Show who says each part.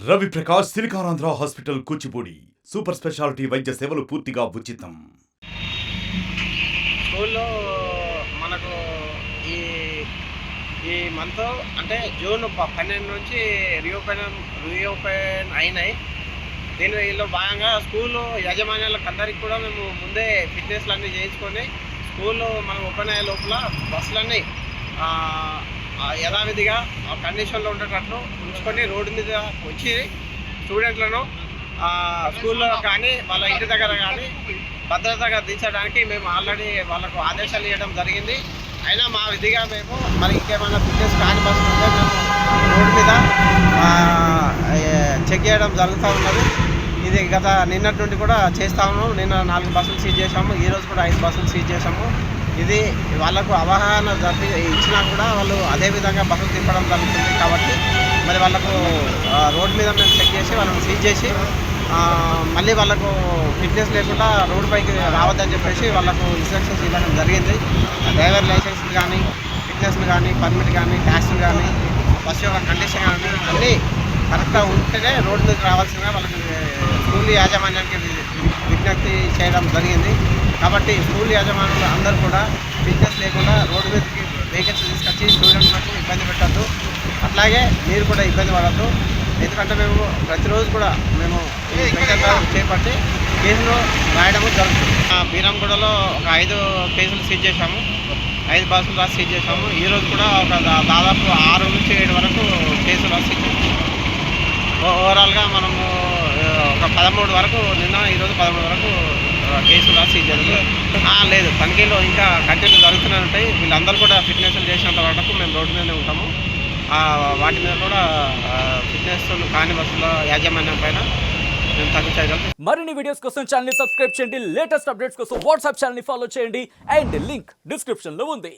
Speaker 1: Ravi Prakash Siliconandhra hospital Kuchipudi super speciality వైద్య సేవలు పూర్తిగా ఉచితం.
Speaker 2: స్కూల్లో మనకు ఈ ఈ మంత్ అంటే జూన్ 12 నుంచి రీఓపెన్ అయినాయి. దీనిలో భాగంగా స్కూల్లో యాజమాన్యాలకు అందరికీ కూడా మేము ముందే ఫిట్నెస్లు అన్నీ చేయించుకొని స్కూల్లో మనం ఓపెన్ అయ్యే లోపల బస్సులన్నీ యథావిధిగా కండిషన్లో ఉండేటట్లు ఉంచుకొని రోడ్డు మీద వచ్చి స్టూడెంట్లను స్కూల్లో కానీ వాళ్ళ ఇంటి దగ్గర కానీ భద్రతగా దించడానికి మేము ఆల్రెడీ వాళ్ళకు ఆదేశాలు ఇవ్వడం జరిగింది. అయినా మా విధిగా మేము మరి ఇంకేమైనా ఫిట్నెస్ కాని బస్సులు ఉంటే మేము రోడ్డు మీద చెక్ చేయడం జరుగుతూ ఉన్నది. ఇది గత నిన్నటి నుండి కూడా చేస్తా ఉన్నాము. నిన్న 4 బస్సులు సీజ్ చేసాము, ఈరోజు కూడా 5 బస్సులు సీజ్ చేసాము. ఇది వాళ్ళకు అవగాహన ఇచ్చినా కూడా వాళ్ళు అదేవిధంగా బస్సులు తిప్పడం జరుగుతుంది. కాబట్టి మరి వాళ్ళకు రోడ్డు మీద మేము చెక్ చేసి వాళ్ళని సీజ్ చేసి మళ్ళీ వాళ్ళకు ఫిట్నెస్ లేకుండా రోడ్డు పైకి రావద్దని చెప్పేసి వాళ్ళకు ఇన్స్ట్రక్షన్స్ ఇవ్వడం జరిగింది. డ్రైవర్ లైసెన్స్లు కానీ, ఫిట్నెస్లు కానీ, పర్మిట్ కానీ, ట్యాక్స్లు కానీ, బస్సు యొక్క కండిషన్ కానీ అన్నీ కరెక్ట్గా ఉంటేనే రోడ్డు మీదకి రావాల్సిందిగా వాళ్ళకి స్కూల్ యాజమాన్యానికి విజ్ఞప్తి చేయడం జరిగింది. కాబట్టి స్కూల్ యాజమాన్యులు అందరూ కూడా ఫిట్నెస్ లేకుండా రోడ్డు మీదకి వెహికల్స్ తీసుకొచ్చి స్టూడెంట్లకు ఇబ్బంది పెట్టద్దు. అట్లాగే మీరు కూడా ఇబ్బంది పడద్దు. ఎందుకంటే మేము ప్రతిరోజు కూడా మేము స్పెషల్ చేపట్టి కేసులు రాయడము జరుగుతుంది. బీరంగూడలో ఒక 5 కేసులు సీజ్ చేశాము, 5 బస్సులు రాసి సీజ్ చేశాము. ఈరోజు కూడా ఒక దాదాపు 6 నుంచి 7 వరకు కేసులు రాసి సీజ్ చేశాము. ఓవరాల్గా మనము ఒక 13 వరకు నిన్న ఈరోజు 13 వరకు కేసులు రాసి సీజ్ చేశాము. లేదు, తనిఖీలు ఇంకా కంటిన్యూ జరుగుతూనే ఉంటాయి. వీళ్ళందరూ కూడా ఫిట్నెస్లు చేసినంత వరకు మేము రోడ్డు మీదనే ఉంటాము. వాటి మీద కూడా ఫిట్నెస్ కాని బస్సుల యాజమాన్యం పైన మేము తగ్గు చేయగలం.
Speaker 3: మరిన్ని వీడియోస్ కోసం ఛానల్ ని సబ్స్క్రైబ్ చేయండి. లేటెస్ట్ అప్డేట్స్ కోసం వాట్సాప్ ఛానల్ ని ఫాలో చేయండి. అండ్ లింక్ డిస్క్రిప్షన్ లో ఉంది.